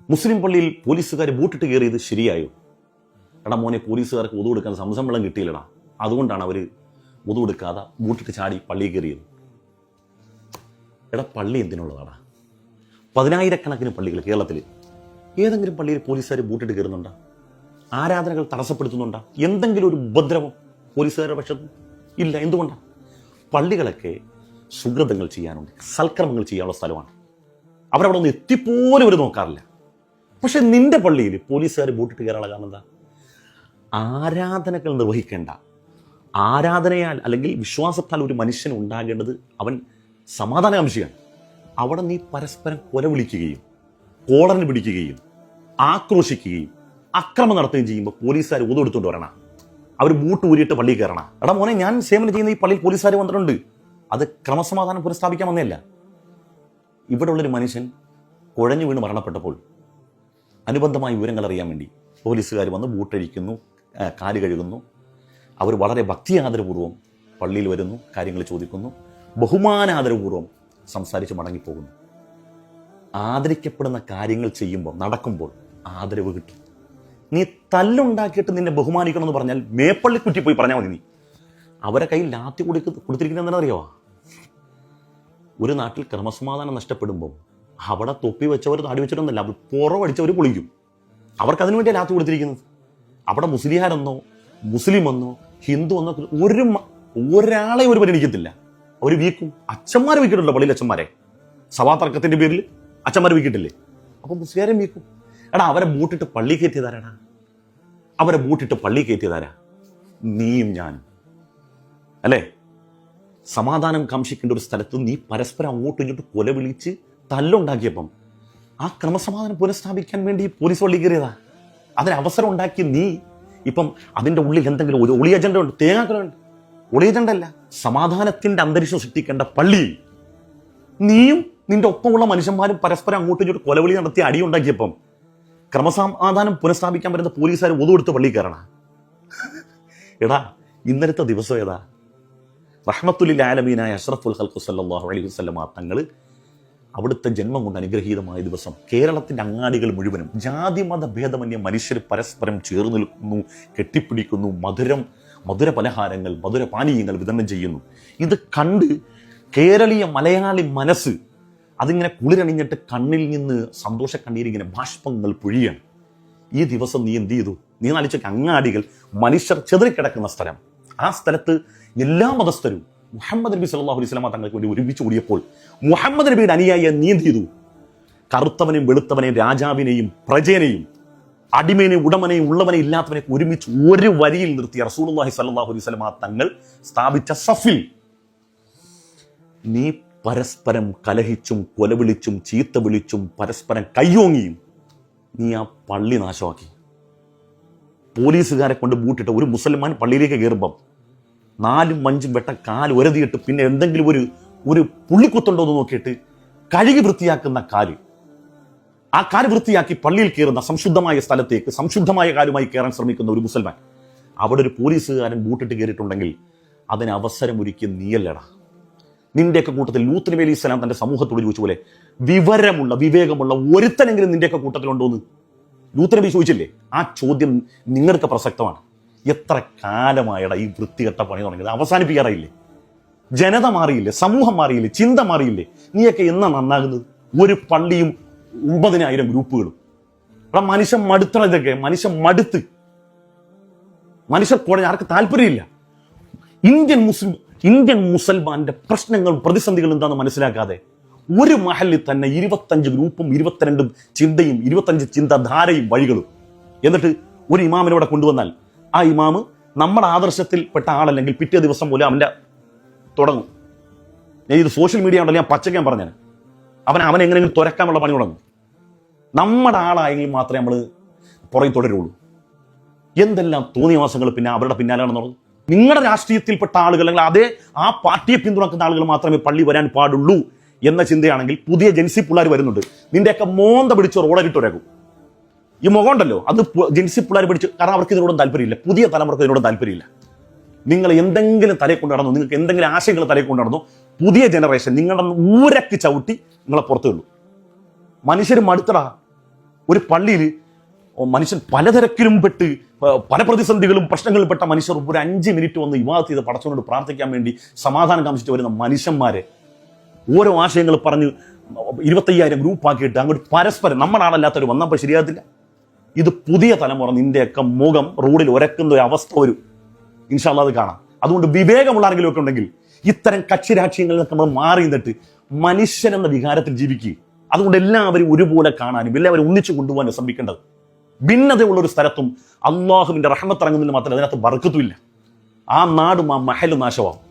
മുസ്ലിം പള്ളിയിൽ പോലീസുകാർ ബൂട്ടിട്ട് കയറിയത് ശരിയായോ? എടാ മോനെ, പോലീസുകാർക്ക് ഒതു കൊടുക്കാൻ സംസം വെള്ളം കിട്ടിയില്ലടാ, അതുകൊണ്ടാണ് അവർ ഒതു കൊടുക്കാതെ ബൂട്ടിട്ട് ചാടി പള്ളിയിൽ കയറിയത്. എടാ, പള്ളി എന്തിനുള്ളതാടാ? 10,000-കണക്കിന് പള്ളികൾ കേരളത്തിൽ. ഏതെങ്കിലും പള്ളിയിൽ പോലീസുകാർ ബൂട്ടിട്ട് കയറുന്നുണ്ടോ? ആരാധനകൾ തടസ്സപ്പെടുത്തുന്നുണ്ടോ? എന്തെങ്കിലും ഒരു ഉപദ്രവം പോലീസുകാരുടെ പക്ഷത്ത് ഇല്ല. എന്തുകൊണ്ടാണ്? പള്ളികളൊക്കെ സുഹൃതങ്ങൾ ചെയ്യാനുണ്ട്, സൽക്കർമ്മങ്ങൾ ചെയ്യാനുള്ള സ്ഥലമാണ്. അവരവിടെ ഒന്ന് എത്തിപ്പോലും അവർ നോക്കാറില്ല. പക്ഷെ നിന്റെ പള്ളിയിൽ പോലീസുകാർ ബൂട്ടിട്ട് കയറാനുള്ള കാരണം എന്താ? ആരാധനകൾ നിർവഹിക്കേണ്ട, ആരാധനയാൽ അല്ലെങ്കിൽ വിശ്വാസത്താൽ ഒരു മനുഷ്യൻ ഉണ്ടാകേണ്ടത് അവൻ സമാധാനകാംക്ഷിയാണ്. അവിടെ നീ പരസ്പരം കൊല വിളിക്കുകയും കോളറിന് പിടിക്കുകയും ആക്രോശിക്കുകയും അക്രമം നടത്തുകയും ചെയ്യുമ്പോൾ പോലീസുകാർ ഊതെടുത്തുകൊണ്ട് വരണം. അവർ ബൂട്ട് ഊരിയിട്ട് പള്ളിയിൽ കയറണം. എടാ മോനെ, ഞാൻ സേവനം ചെയ്യുന്ന ഈ പള്ളിയിൽ പോലീസുകാർ വന്നിട്ടുണ്ട്. അത് ക്രമസമാധാനം പുനഃസ്ഥാപിക്കാൻ വന്നതല്ല. ഇവിടെ ഉള്ളൊരു മനുഷ്യൻ കുഴഞ്ഞു വീണ് മരണപ്പെട്ടപ്പോൾ അനുബന്ധമായ വിവരങ്ങൾ അറിയാൻ വേണ്ടി പോലീസുകാർ വന്ന് ബൂട്ടഴിക്കുന്നു, കാല് കഴുകുന്നു. അവർ വളരെ ഭക്തിയാദരപൂർവ്വം പള്ളിയിൽ വരുന്നു, കാര്യങ്ങൾ ചോദിക്കുന്നു, ബഹുമാനാദരപൂർവ്വം സംസാരിച്ച് മടങ്ങിപ്പോകുന്നു. ആദരിക്കപ്പെടുന്ന കാര്യങ്ങൾ ചെയ്യുമ്പോൾ, നടക്കുമ്പോൾ ആദരവ് കിട്ടും. നീ തല്ലുണ്ടാക്കിയിട്ട് നിന്നെ ബഹുമാനിക്കണമെന്ന് പറഞ്ഞാൽ മേപ്പള്ളി കുറ്റി പോയി പറഞ്ഞാൽ മതി. നീ അവരെ കയ്യിൽ ലാത്തി കൊടുത്തിരിക്കുന്നത് എന്താണെന്നറിയോ? ഒരു നാട്ടിൽ ക്രമസമാധാനം നഷ്ടപ്പെടുമ്പോൾ അവിടെ തൊപ്പി വെച്ചവർ താടി വെച്ചിട്ടൊന്നുമല്ല, അവർ പുറവടിച്ചവർ പൊളിക്കും. അവർക്ക് അതിനു വേണ്ടിയാണ് ലാത്തി കൊടുത്തിരിക്കുന്നത്. അവിടെ മുസ്ലിയാരെന്നോ മുസ്ലിമെന്നോ ഹിന്ദു എന്നോ ഒരാളെ ഒരു പരിഗണിക്കത്തില്ല. അവർ വീക്കും. അച്ഛന്മാരെ വീക്കിയിട്ടുണ്ടോ? പള്ളിയിൽ അച്ഛന്മാരെ സഭാ തർക്കത്തിന്റെ പേരിൽ അച്ഛന്മാരെ വീക്കിയിട്ടില്ലേ? അപ്പൊ മുസ്ലിയാരെ വീക്കും. എടാ, അവരെ ബൂട്ടിട്ട് പള്ളി കയറ്റിയതാരാടാ? അവരെ ബൂട്ടിട്ട് പള്ളി കയറ്റിയതാരാ? നീയും ഞാനും അല്ലേ? സമാധാനം കാംക്ഷിക്കേണ്ട ഒരു സ്ഥലത്ത് നീ പരസ്പരം അങ്ങോട്ടും ഇങ്ങോട്ടും കൊല വിളിച്ച് തല്ലുണ്ടാക്കിയപ്പം ആ ക്രമസമാധാനം പുനഃസ്ഥാപിക്കാൻ വേണ്ടി പോലീസ് പള്ളി കയറിയതാ. അതിന് അവസരം ഉണ്ടാക്കി നീ ഇപ്പം അതിൻ്റെ ഉള്ളിൽ എന്തെങ്കിലും ഒരു ഒളി അജണ്ട ഉണ്ട്, തേങ്ങാക്കലുണ്ട്. ഒളി അജണ്ട അല്ല, സമാധാനത്തിന്റെ അന്തരീക്ഷം സൃഷ്ടിക്കേണ്ട പള്ളി നീയും നിന്റെ ഒപ്പമുള്ള മനുഷ്യന്മാരും പരസ്പരം അങ്ങോട്ടും ഇങ്ങോട്ടും കൊലവിളി നടത്തി അടിയുണ്ടാക്കിയപ്പം ക്രമസമാധാനം പുനഃസ്ഥാപിക്കാൻ വരുന്ന പോലീസുകാർ ഒതുകൊടുത്ത് പള്ളി കയറണം. എടാ, ഇന്നലത്തെ ദിവസം ഏതാ? റഹ്മത്തുൽ ആലമീനായ അഷ്റഫുൽ ഖൽഖ് സല്ലല്ലാഹു അലൈഹി വസല്ലമ തങ്ങൾ അവിടുത്തെ ജന്മം കൊണ്ട് അനുഗ്രഹീതമായ ദിവസം കേരളത്തിന്റെ അങ്ങാടികൾ മുഴുവനും ജാതി മത ഭേദമന്യ മനുഷ്യർ പരസ്പരം ചേർന്ന് നിൽക്കുന്നു, കെട്ടിപ്പിടിക്കുന്നു, മധുര പലഹാരങ്ങൾ, മധുര പാനീയങ്ങൾ വിതരണം ചെയ്യുന്നു. ഇത് കണ്ട് കേരളീയ മലയാളി മനസ്സ് അതിങ്ങനെ കുളിരണിഞ്ഞിട്ട് കണ്ണിൽ നിന്ന് സന്തോഷ കണ്ണീരിങ്ങനെ ബാഷ്പങ്ങൾ പൊഴിയാണ്. ഈ ദിവസം നീ എന്ത് ചെയ്തു? നീ നാലിച്ച അങ്ങാടികൾ മനുഷ്യർ ചെതറിക്കിടക്കുന്ന സ്ഥലം. ആ സ്ഥലത്ത് എല്ലാ മതസ്ഥരും മുഹമ്മദ് നബി സല്ലല്ലാഹു അലൈഹി വസല്ലം തങ്ങൾക്ക് വേണ്ടി ഒരുമിച്ച് കൂടിയപ്പോൾ മുഹമ്മദ് നബിയുടെ അനുയായിയെ നീ എന്ത് ചെയ്തു? കറുത്തവനെയും വെളുത്തവനെയും രാജാവിനെയും പ്രജേനെയും അടിമേനെയും ഉടമനെയും ഉള്ളവനെയും ഇല്ലാത്തവനെയും ഒരുമിച്ച് ഒരു വരിയിൽ നിർത്തിയ റസൂലുള്ളാഹി സ്വല്ലല്ലാഹു അലൈഹി വസല്ലം തങ്ങൾ സ്ഥാപിച്ച സഫിൽ നീ പരസ്പരം കലഹിച്ചും കൊലവിളിച്ചും ചീത്ത വിളിച്ചും പരസ്പരം കയ്യോങ്ങിയും നീ ആ പള്ളി നാശമാക്കി. പോലീസുകാരെ കൊണ്ട് ബൂട്ടിട്ട് ഒരു മുസൽമാൻ പള്ളിയിലേക്ക് കയറുമ്പം 4-5 വെട്ട കാല് ഉരതിയിട്ട് പിന്നെ എന്തെങ്കിലും ഒരു പുള്ളിക്കുത്തുണ്ടോ എന്ന് നോക്കിയിട്ട് കഴുകി വൃത്തിയാക്കുന്ന കാല്, ആ കാല് വൃത്തിയാക്കി പള്ളിയിൽ കയറുന്ന സംശുദ്ധമായ സ്ഥലത്തേക്ക് സംശുദ്ധമായ കാലുമായി കയറാൻ ശ്രമിക്കുന്ന ഒരു മുസൽമാൻ, അവിടെ ഒരു പോലീസുകാരൻ ബൂട്ടിട്ട് കയറിയിട്ടുണ്ടെങ്കിൽ അതിന് അവസരമൊരുക്കിയ നീയല്ലടാ. നിന്റെയൊക്കെ കൂട്ടത്തിൽ ലൂത്ത് നബി അലൈഹി സ്വലാം തന്റെ സമൂഹത്തോട് ചോദിച്ച പോലെ വിവരമുള്ള വിവേകമുള്ള ഒരുത്തനെങ്കിലും നിന്റെയൊക്കെ കൂട്ടത്തിലുണ്ടോന്ന് ലൂത്ത് നബി ചോദിച്ചില്ലേ? ആ ചോദ്യം നിങ്ങൾക്ക് പ്രസക്തമാണ്. എത്ര കാലമായടാ ഈ വൃത്തികെട്ട പണി തുടങ്ങിയത്? അവസാനിപ്പിക്കാറായില്ലേ? ജനത മാറിയില്ലേ? സമൂഹം മാറിയില്ലേ? ചിന്ത മാറിയില്ലേ? നീയൊക്കെ എന്നാ നന്നാകുന്നത്? ഒരു പള്ളിയും 9,000 ഗ്രൂപ്പുകളും. അവിടെ മനുഷ്യൻ മടുത്തണം. ഇതൊക്കെ മനുഷ്യൻ മടുത്ത്, മനുഷ്യർ കുഴഞ്ഞ, ആർക്ക് താല്പര്യമില്ല. ഇന്ത്യൻ മുസൽമാന്റെ പ്രശ്നങ്ങൾ പ്രതിസന്ധികൾ എന്താണെന്ന് മനസ്സിലാക്കാതെ ഒരു മഹലിൽ തന്നെ 25 ഗ്രൂപ്പും 22 ചിന്തയും 25 ചിന്താധാരയും വഴികളും. എന്നിട്ട് ഒരു ഇമാമിനോടെ കൊണ്ടുവന്നാൽ ആ ഇമാമ് നമ്മുടെ ആദർശത്തിൽപ്പെട്ട ആളല്ലെങ്കിൽ പിറ്റേ ദിവസം പോലെ അവൻ്റെ തുടങ്ങും. ഞാൻ ഇത് സോഷ്യൽ മീഡിയ ഉണ്ടല്ലോ, ഞാൻ പച്ചക്കാൻ പറഞ്ഞാൽ അവൻ എങ്ങനെയെങ്കിലും തുരക്കാനുള്ള പണി തുടങ്ങും. നമ്മുടെ ആളായെങ്കിൽ മാത്രമേ നമ്മൾ പുറകെ തുടരുള്ളൂ. എന്തെല്ലാം തോന്നിയവാസങ്ങൾ പിന്നെ അവരുടെ പിന്നാലെയാണെന്നുള്ളത്. നിങ്ങളുടെ രാഷ്ട്രീയത്തിൽപ്പെട്ട ആളുകൾ അല്ലെങ്കിൽ അതേ ആ പാർട്ടിയെ പിന്തുണക്കുന്ന ആളുകൾ മാത്രമേ പള്ളി വരാൻ പാടുള്ളൂ എന്ന ചിന്തയാണെങ്കിൽ പുതിയ ജൻസി പിള്ളേർ വരുന്നുണ്ട്. നിന്റെയൊക്കെ മോന്ത പിടിച്ച് റോഡരിട്ടൊരകും. ഈ മുഖം ഉണ്ടല്ലോ, അത് ജൻസി പിള്ളേർ പിടിച്ച്, കാരണം അവർക്ക് ഇതിനോടും താല്പര്യമില്ല. പുതിയ തലമുറക്ക് ഇതിനോടും താല്പര്യമില്ല. നിങ്ങൾ എന്തെങ്കിലും തലയിൽ കൊണ്ട് നടന്നു, നിങ്ങൾക്ക് എന്തെങ്കിലും ആശയങ്ങൾ തലയിൽ കൊണ്ട് നടന്നു, പുതിയ ജനറേഷൻ നിങ്ങളുടെ ഊരക്ക് ചവിട്ടി നിങ്ങളെ പുറത്തുള്ളൂ. മനുഷ്യർ മടുത്തടാ. ഒരു പള്ളിയിൽ മനുഷ്യൻ പലതരക്കിലും പെട്ട് പല പ്രതിസന്ധികളും പ്രശ്നങ്ങളും പെട്ട മനുഷ്യർ ഒരു 5 മിനിറ്റ് വന്ന് ഇബാദത്ത് ചെയ്ത് പടച്ചവനോട് പ്രാർത്ഥിക്കാൻ വേണ്ടി സമാധാനം കാമിച്ചിട്ട് വരുന്ന മനുഷ്യന്മാരെ ഓരോ ആശയങ്ങൾ പറഞ്ഞ് 25,000 ഗ്രൂപ്പാക്കിയിട്ട് അങ്ങോട്ട് പരസ്പരം നമ്മുടെ ആളല്ലാത്തവർ വന്നപ്പോൾ ശരിയാകത്തില്ല. ഇത് പുതിയ തലമുറ നിന്റെയൊക്കെ മുഖം റോഡിൽ ഉരക്കുന്ന ഒരു അവസ്ഥ വരും. ഇൻഷാ അല്ലാഹ് അത് കാണാം. അതുകൊണ്ട് വിവേകമുള്ള ആരെങ്കിലും ഒക്കെ ഉണ്ടെങ്കിൽ ഇത്തരം കക്ഷി രാഷ്ട്രീയങ്ങളിൽ നിന്നൊക്കെ നമ്മൾ മാറി നിന്നിട്ട് മനുഷ്യൻ എന്ന വികാരത്തിൽ ജീവിക്കുക. അതുകൊണ്ട് എല്ലാവരും ഒരുപോലെ കാണാനും എല്ലാവരും ഒന്നിച്ചു കൊണ്ടുപോകാനും ശ്രമിക്കേണ്ടത്. ഭിന്നതയുള്ള ഒരു സ്ഥലത്തും അള്ളാഹുവിന്റെ റഹ്മത്ത് ഇറങ്ങുന്നതിന് മാത്രമല്ല അതിനകത്ത് ബർക്കത്തുമില്ല. ആ നാടും ആ മഹലും നാശമാവും.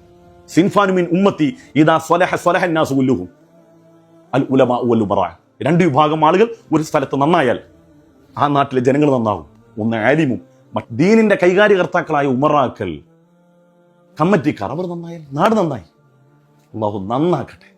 സിൻഫാനു മിൻ ഉമ്മത്തി ഇദാ സ്വലഹ സ്വലഹ അന്നാസു കുല്ലുഹും അൽ ഉലമാ വൽ ഉമറാ. 2 വിഭാഗം ആളുകൾ ഒരു സ്ഥലത്ത് നന്നായാൽ ആ നാട്ടിലെ ജനങ്ങൾ നന്നാവും. ഒന്ന് ആലിമും ദീനിന്റെ കൈകാര്യകർത്താക്കളായ ഉമറാക്കൾ, കമ്മിറ്റിക്കാർ, അവർ നന്നായാൽ നാട് നന്നായി. അള്ളാഹു നന്നാക്കട്ടെ.